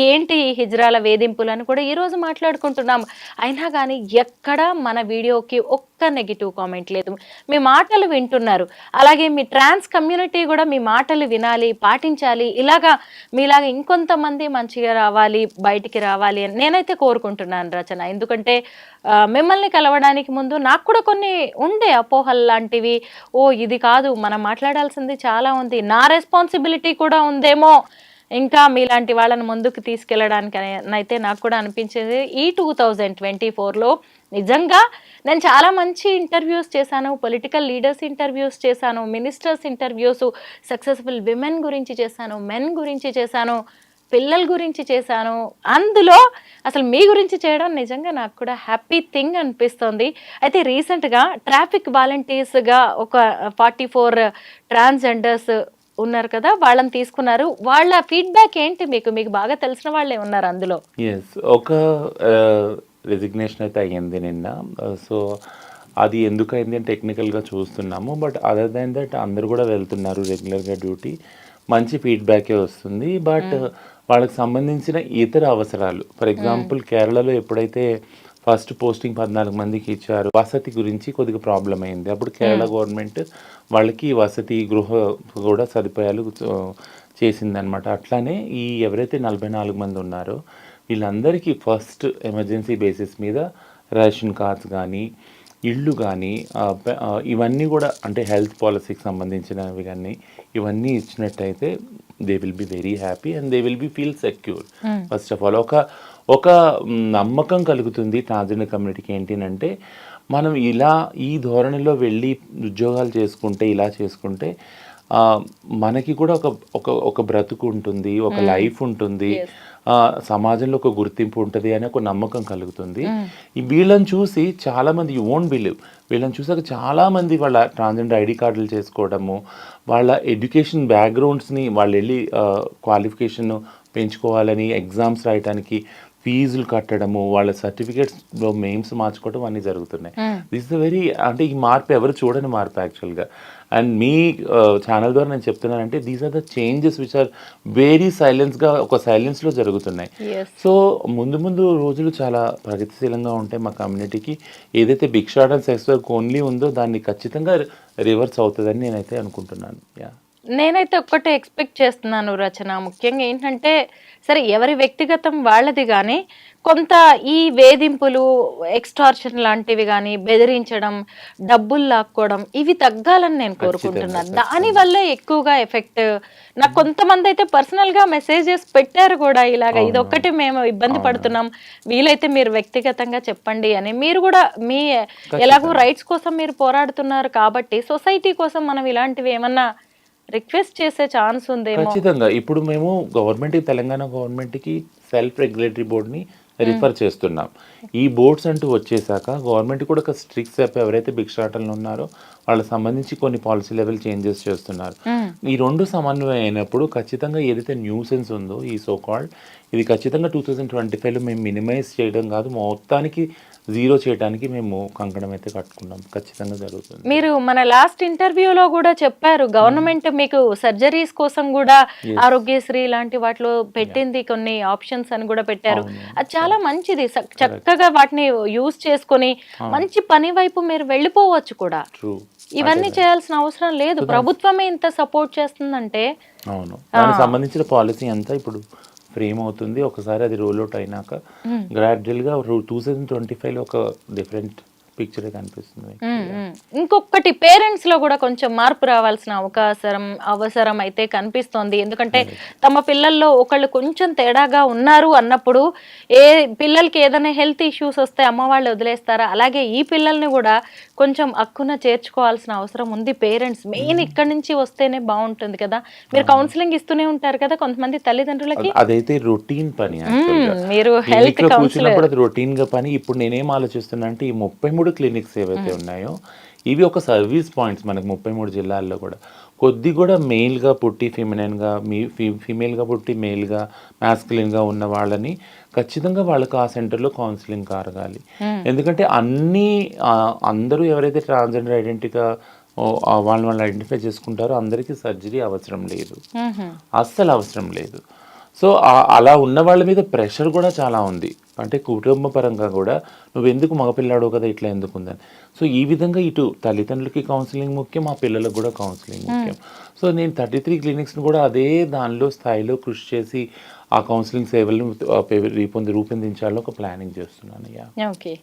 ఏంటి హిజ్రాల వేధింపులను కూడా ఈరోజు మాట్లాడుకుంటున్నాం. అయినా కానీ ఎక్కడ మన వీడియోకి ఒక్క నెగిటివ్ కామెంట్ లేదు. మీ మాటలు వింటున్నారు. అలాగే మీ ట్రాన్స్ కమ్యూనిటీ కూడా మీ మాటలు వినాలి, పాటించాలి. మీలాగా ఇంకొంతమంది మంచిగా రావాలి, బయటికి రావాలి అని నేనైతే కోరుకుంటున్నాను రచన. ఎందుకంటే మిమ్మల్ని కలవడానికి ముందు నాకు కూడా కొన్ని ఉండే అపోహలు లాంటివి. ఇది కాదు, మనం మాట్లాడాల్సింది చాలా ఉంది, నా రెస్పాన్సిబిలిటీ కూడా ఉందేమో ఇంకా మీలాంటి వాళ్ళని ముందుకు తీసుకెళ్ళడానికి అయితే నాకు కూడా అనిపించేది. ఈ 2024లో నిజంగా నేను చాలా మంచి ఇంటర్వ్యూస్ చేశాను, పొలిటికల్ లీడర్స్ ఇంటర్వ్యూస్ చేశాను, మినిస్టర్స్ ఇంటర్వ్యూస్, సక్సెస్ఫుల్ విమెన్ గురించి చేశాను, మెన్ గురించి చేశాను. పిల్లల గురించి చేశాను. అందులో అసలు మీ గురించి చేయడం నిజంగా నాకు కూడా హ్యాపీ థింగ్ అనిపిస్తుంది. అయితే రీసెంట్గా ట్రాఫిక్ వాలంటీర్స్గా ఒక 44 ట్రాన్స్జెండర్స్ ఉన్నారు కదా, వాళ్ళని తీసుకున్నారు. వాళ్ళ ఫీడ్బ్యాక్ ఏంటి? మీకు బాగా తెలిసిన వాళ్ళే ఉన్నారు అందులో.
ఎస్, ఒక రెసిగ్నేషన్ అయితే అయ్యింది నిన్న. సో అది ఎందుకు అయింది అని టెక్నికల్గా చూస్తున్నాము. బట్ అదర్ దాన్ దట్ అందరు కూడా వెళ్తున్నారు రెగ్యులర్గా డ్యూటీ. మంచి ఫీడ్బ్యాకే వస్తుంది. బట్ వాళ్ళకి సంబంధించిన ఇతర అవసరాలు, ఫర్ ఎగ్జాంపుల్ కేరళలో ఎప్పుడైతే ఫస్ట్ పోస్టింగ్ 14 మందికి ఇచ్చారు, వసతి గురించి కొద్దిగా ప్రాబ్లం అయింది. అప్పుడు కేరళ గవర్నమెంట్ వాళ్ళకి వసతి గృహ కూడా సదుపాయాలు చేసిందనమాట. అట్లానే ఈ ఎవరైతే 44 మంది ఉన్నారో వీళ్ళందరికీ ఫస్ట్ ఎమర్జెన్సీ బేసిస్ మీద రేషన్ కార్డ్స్ కానీ, ఇళ్ళు కానీ, ఇవన్నీ కూడా అంటే హెల్త్ పాలసీకి సంబంధించినవి కానీ ఇవన్నీ ఇచ్చినట్టయితే they will be very happy and they will be feel secure. First of all ఒక నమ్మకం కలుగుతుంది ట్రాన్స్జెండర్ కమ్యూనిటీకి. ఏంటంటే మనం ఇలా ఈ ధోరణిలో వెళ్ళి ఉద్యోగాలు చేసుకుంటే, ఇలా చేసుకుంటే మనకి కూడా ఒక బ్రతుకు ఉంటుంది, ఒక లైఫ్ ఉంటుంది, సమాజంలో ఒక గుర్తింపు ఉంటుంది అనే ఒక నమ్మకం కలుగుతుంది. వీళ్ళని చూసి చాలామంది, యూ వోంట్ బిలీవ్, వీళ్ళని చూసాక చాలామంది వాళ్ళ ట్రాన్స్జెండర్ ఐడి కార్డులు చేసుకోవడము, వాళ్ళ ఎడ్యుకేషన్ బ్యాక్గ్రౌండ్స్ని వాళ్ళు వెళ్ళి క్వాలిఫికేషన్ పెంచుకోవాలని ఎగ్జామ్స్ రాయడానికి ఫీజులు కట్టడము, వాళ్ళ సర్టిఫికేట్స్లో నేమ్స్ మార్చుకోవడం అన్నీ జరుగుతున్నాయి. దిస్ ఇస్ వెరీ, అంటే ఈ మార్పు ఎవరు చూడని మార్పు యాక్చువల్గా. అండ్ మీ ఛానల్ ద్వారా నేను చెప్తున్నానంటే these are the changes which are very సైలెన్స్గా, ఒక సైలెన్స్లో జరుగుతున్నాయి. సో ముందు రోజులు చాలా ప్రగతిశీలంగా ఉంటాయి మా కమ్యూనిటీకి. ఏదైతే భిక్షాటన సెక్స్ వర్క్ ఓన్లీ ఉందో దాన్ని ఖచ్చితంగా రివర్స్ అవుతుందని నేనైతే అనుకుంటున్నాను.
నేనైతే ఒక్కటే ఎక్స్పెక్ట్ చేస్తున్నాను రచన. ముఖ్యంగా ఏంటంటే సరే ఎవరి వ్యక్తిగతం వాళ్ళది, కానీ కొంత ఈ వేధింపులు, ఎక్స్టార్షన్ లాంటివి కానీ, బెదిరించడం, డబ్బులు లాక్కోవడం, ఇవి తగ్గాలని నేను కోరుకుంటున్నాను. దానివల్ల ఎక్కువగా ఎఫెక్ట్. నాకు కొంతమంది అయితే పర్సనల్గా మెసేజెస్ పెట్టారు కూడా, ఇలాగ ఇదొక్కటి మేము ఇబ్బంది పడుతున్నాం, వీలైతే మీరు వ్యక్తిగతంగా చెప్పండి అని. మీరు కూడా మీ ఎలాగో రైట్స్ కోసం మీరు పోరాడుతున్నారు కాబట్టి సొసైటీ కోసం మనం ఇలాంటివి ఏమన్నా రిక్వెస్ట్ చేసే ఛాన్స్ ఉందేమో?
ఖచ్చితంగా. ఇప్పుడు మేము గవర్నమెంట్కి, తెలంగాణ గవర్నమెంట్కి సెల్ఫ్ రెగ్యులేటరీ బోర్డ్ని రిఫర్ చేస్తున్నాం. ఈ బోర్డ్స్ అంటూ వచ్చేసాక గవర్నమెంట్ కూడా ఒక స్ట్రిక్ట్ స్టెప్, ఎవరైతే భిక్షాటనలు ఉన్నారో వాళ్ళకి సంబంధించి కొన్ని పాలసీ లెవెల్ చేంజెస్ చేస్తున్నారు. ఈ రెండు సమన్వయం అయినప్పుడు ఖచ్చితంగా ఏదైతే న్యూసెన్స్ ఉందో ఈ సో కాల్డ్, ఇది ఖచ్చితంగా 2025లో మేము మినిమైజ్ చేయడం కాదు, మొత్తానికి జీరో చేయడానికి మేము కంకణం అయితే కట్టుకున్నాం. ఖచ్చితంగా జరుగుతుంది.
మీరు మన లాస్ట్ ఇంటర్వ్యూలో కూడా చెప్పారు, గవర్నమెంట్ మీకు సర్జరీస్ కోసం కూడా ఆరోగ్యశ్రీ లాంటి వాటిలో పెట్టింది, కొన్ని ఆప్షన్స్ అని కూడా పెట్టారు. అది చాలా మంచిది. చక్కగా వాటిని యూజ్ చేసుకొని మంచి పని వైపు మీరు వెళ్ళిపోవచ్చు కూడా. ఇవన్నీ చేయాల్సిన అవసరం లేదు, ప్రభుత్వమే ఇంత సపోర్ట్ చేస్తుందంటే.
అవును, దానికి సంబంధించిన పాలసీ అంతా ఇప్పుడు ఫ్రేమ్ అవుతుంది. ఒకసారి అది రోల్ అవుట్ అయినాక గ్రాడ్యువల్గా 2025లో ఒక డిఫరెంట్ పిక్చర్ కనిపిస్తుంది.
ఇంకొకటి, పేరెంట్స్ లో కూడా కొంచెం మార్పు రావాల్సిన అవసరం అయితే కనిపిస్తోంది. ఎందుకంటే తమ పిల్లల్లో ఒకళ్ళు కొంచెం తేడాగా ఉన్నారు అన్నప్పుడు, ఏ పిల్లలకి ఏదైనా హెల్త్ ఇష్యూస్ వస్తే అమ్మ వాళ్ళు వదిలేస్తారా, అలాగే ఈ పిల్లల్ని కూడా కొంచెం అక్కున చేర్చుకోవాల్సిన అవసరం ఉంది పేరెంట్స్. మెయిన్ ఇక్కడ నుంచి వస్తేనే బాగుంటుంది కదా. మీరు కౌన్సిలింగ్ ఇస్తూనే ఉంటారు కదా కొంతమంది తల్లిదండ్రులకి.
అదైతే రొటీన్ పని,
మీరు హెల్త్ కౌన్సిలర్,
అది రొటీన్ గా పని. ఇప్పుడు నేనేం ఆలోచిస్తున్నా అంటే ఈ 33 క్లినిక్స్ ఏవైతే ఉన్నాయో ఇవి ఒక సర్వీస్ పాయింట్స్ మనకు 33 జిల్లాల్లో కూడా. కొద్ది కూడా మేల్గా పుట్టి ఫిమినైన్గా, ఫీమేల్గా పుట్టి మేల్గా, మ్యాస్కులిన్గా ఉన్న వాళ్ళని ఖచ్చితంగా వాళ్ళకి ఆ సెంటర్లో కౌన్సిలింగ్ కారగాలి. ఎందుకంటే అందరూ ఎవరైతే ట్రాన్స్జెండర్ ఐడెంటిటీగా వాళ్ళు ఐడెంటిఫై చేసుకుంటారో అందరికీ సర్జరీ అవసరం లేదు, అస్సలు అవసరం లేదు. సో అలా ఉన్న వాళ్ళ మీద ప్రెషర్ కూడా చాలా ఉంది. అంటే కుటుంబ పరంగా కూడా నువ్వు ఎందుకు మగపిల్లాడో కదా ఇట్లా ఎందుకు ఉందని. సో ఈ విధంగా ఇటు తల్లిదండ్రులకి కౌన్సిలింగ్ ముఖ్యం, ఆ పిల్లలకు కూడా కౌన్సిలింగ్ ముఖ్యం. సో నేను 33 క్లినిక్స్ని కూడా అదే దానిలో స్థాయిలో కృషి చేసి ఆ కౌన్సిలింగ్ సేవలను రూపొందించాలని ఒక ప్లానింగ్ చేస్తున్నాను.
ఓకే.